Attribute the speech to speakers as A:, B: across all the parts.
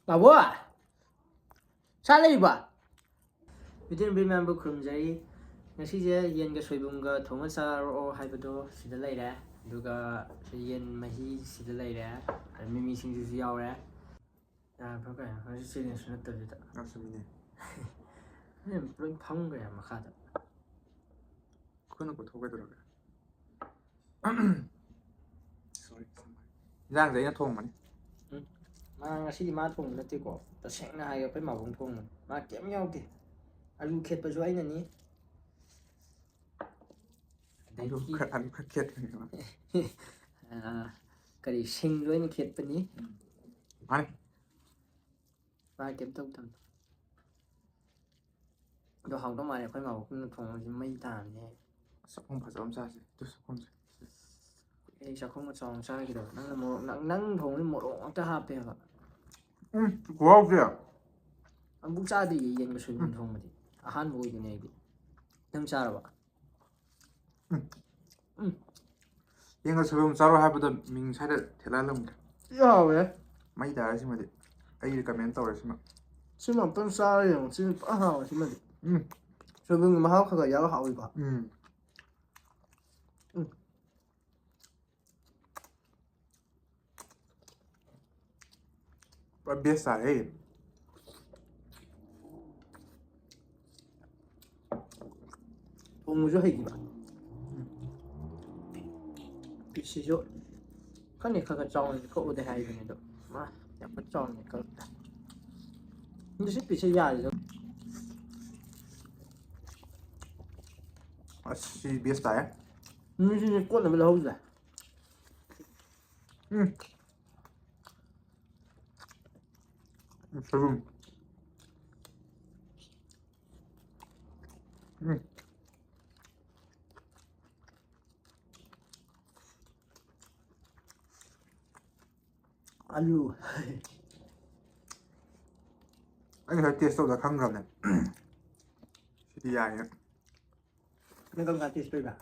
A: Bawa, salary ba? Within remember Kurumjari, Nasija Yen Soibum Thongba or Hyperdo, Sidalaida, Duga Yen Mahi Sidalaida, and Mimi Sings Yaura. Program, I just saying it's not the little.
B: Absolutely.
A: I'm hungry, I'm a cat.
B: Couldn't go to Sorry. Giang giấy nó thùng mà đi.
A: Mà xí má thùng nó tiêu cổ, ta sáng nay ở phải màu bông thùng mà kém nhau thì, alu khét bao nhiêu nè
B: Alu khét
A: cái gì sinh rồi nó khét bên ní,
B: mà đi,
A: ba kém tông tông, đồ hỏng đó mà phải màu thùng mấy tàn nhé,
B: sắp không phải giống sao gì, tôi sắp không gì.
A: Ê, sao không có tròn sao cái đó, nắng thùng một ổ ta hạp vậy hả?
B: Quá kìa.
A: Anh bút ra thì Yen Soibum thùng mà đi, han vui cái này đi, nâng cha rồi ạ.
B: Yen Soibum sao hai bữa mình sai được thế là lắm.
A: Ya vậy?
B: Mấy đại gì mà đi, ai comment tao rồi mà.
A: Chứ mà bên sao vậy? Chứ bắt hào chứ mà đi. Soibum mà hào khá là hào vậy ba.
B: Biasa eh.
A: Thùng cho hay gì ba? Bị xí rồi. Cái này khá là tròn, cậu để hay cái này đâu. Mà, nhập cái tròn này cậu. Nhưng sẽ bị xí dài rồi.
B: Masih biasa ya.
A: Nhưng sẽ quất là mới lâu rồi.
B: Soibum.
A: Alu.
B: Anh thấy taste đâu khăng rồi này. Thì dài nhá.
A: Nó không ngại taste ba.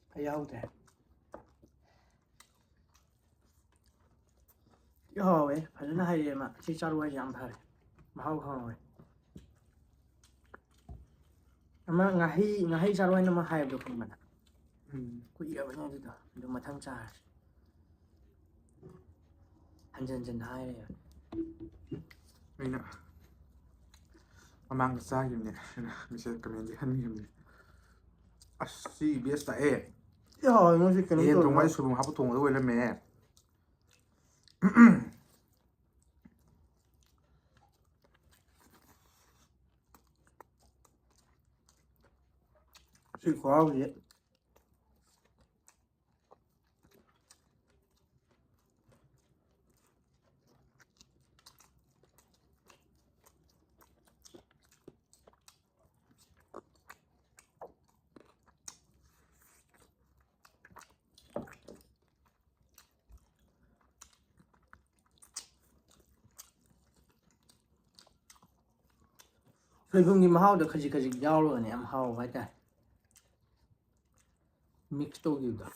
A: Hay hao thế. Yo vậy, phải nó hay mà, chỉ cho đuôi giảm phải. Mà hao rồi. Mà ngahi cho đuôi nó mà hay được không bạn? Cứ yêu với nhau đi đó, đừng mà thăng trà. Anh chân hai này.
B: Mình ạ. Mà mang ra gì nè, mình sẽ comment gì hơn gì nè. Masih biasa eh.
A: Ya, nó sẽ cái
B: Yen Thongba Soibum hấp thùng rồi lên mẹ.
A: Sự khó vậy. Soibum thì mà hao được cái gì giao rồi này em hao vậy ta. Mix to kiểu đó.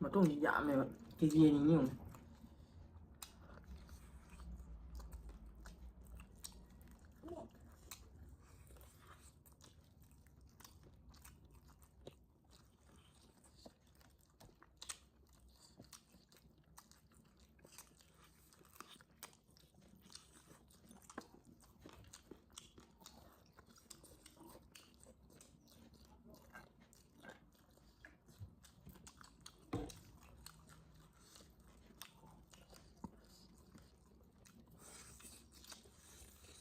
A: Mà tôi nghĩ giảm này cái gì nhiều.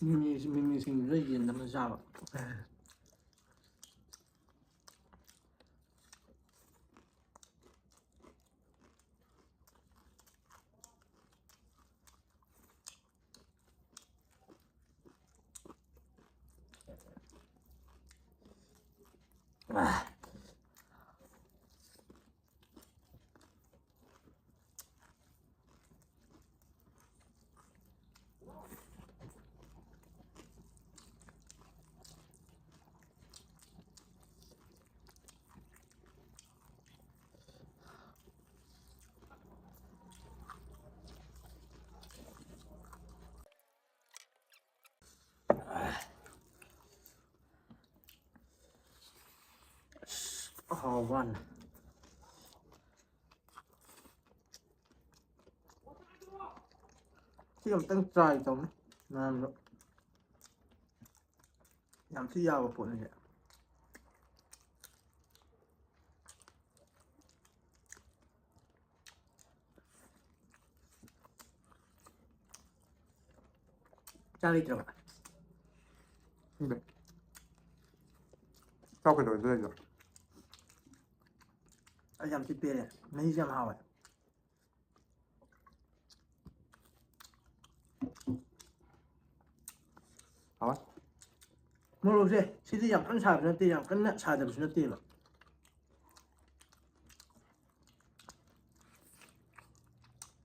A: Mimi sinh rất yên lắm sao ạ. one. Chứ không tăng trai tông làm được làm thứ giàu vào này cha đi rồi
B: 근데 sau cái đổi rơi rồi.
A: anh làm thịt bia này mấy trăm hào này
B: hả?
A: 뭐로 돼? 시대장 큰 사업은 뛰장 끝나 사업은 뛰어.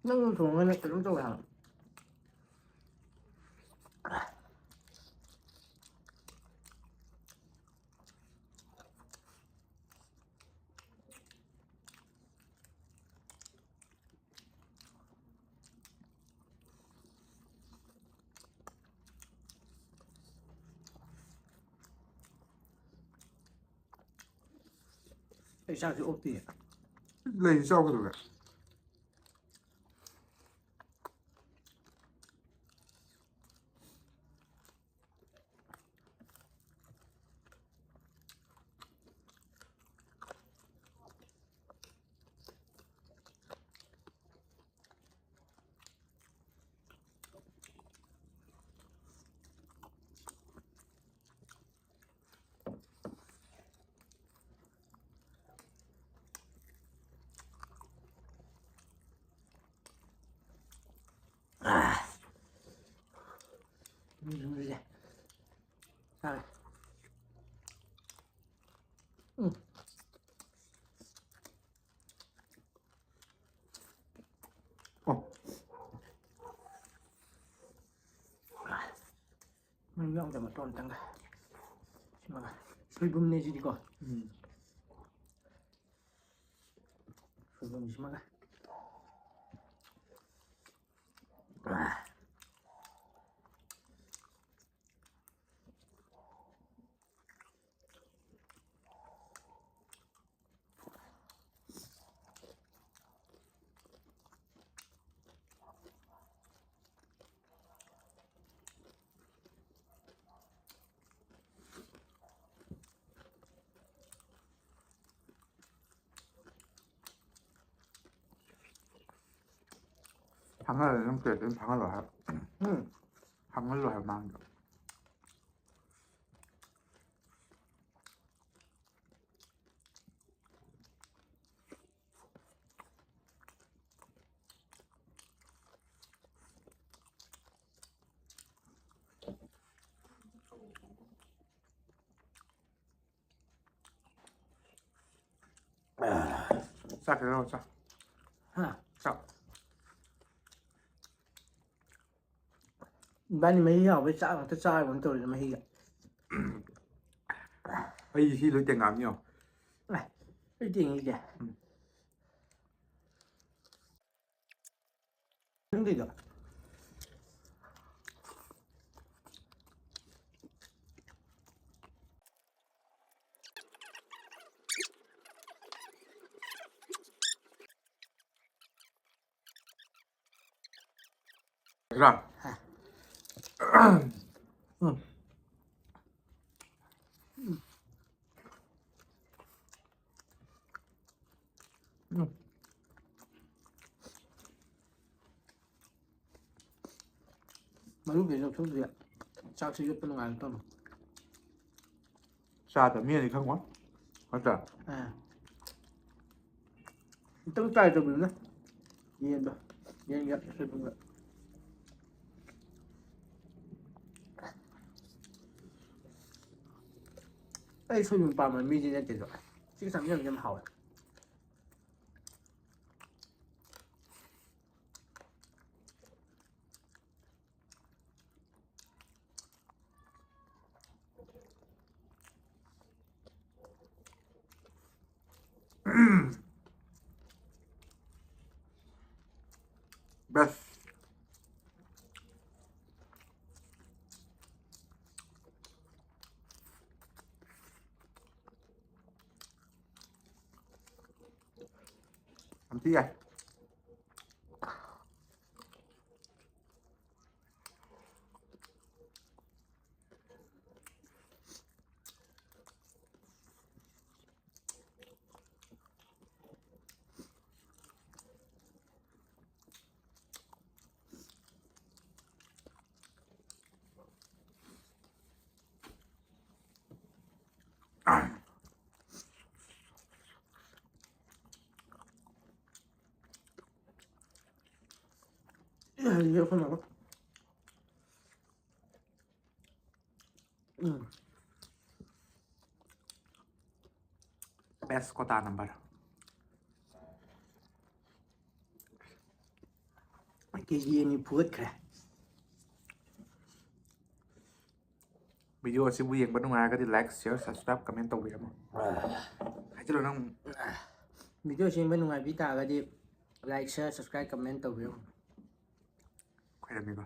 A: 너무 좋아하는 그런 쪽을 하는.下去屋地，
B: 你收嗰度嘅。
A: 什么事？下来，
B: 哦，mình
A: không thể mà tròn tăng cả, mà soibum này gì đi coi, soibum gì mà cái.
B: 방을 좀 그래, 방을 놔요. 방을 놔요, 망. 싹 그래요, 싹. 싹.
A: Bạn mấy hiểu với xã bằng tất sai bằng tôi là mấy hiểu.
B: Ấy khi lối tiền ngắm nhiều.
A: Này, cái tiền gì kìa. Đúng gì rồi.
B: 그럼.
A: Mà lúc đấy nó thuốc gì ạ? Sao sử dụng ngàn tôm?
B: Xa tầm miên thì không quá. Quá trời.
A: Tăng tay cho mình đó. Yên rồi. Yên gặp sẽ không gặp. ꯑꯩ ꯁꯣꯏꯕꯨꯝ ꯄꯥꯝꯕ ꯃꯤꯗꯤ ꯅꯠꯇꯦꯗꯣ ꯁꯤꯒ ꯆꯥꯃꯤꯟꯅꯕꯁꯦ ꯌꯥꯝ ꯍꯥꯎꯋꯦ
B: Best. Nanti ya.
A: Iya, aku mau.
B: Best kota number.
A: Kaya ni puwet ka.
B: Video si bu yeng ba nungai ka di like, share, subscribe, comment tau biro mo. Hai chalo nang
A: Video siya ba nung abi tagadi like, share, subscribe, comment tawbiyo.
B: khoi da mi ba.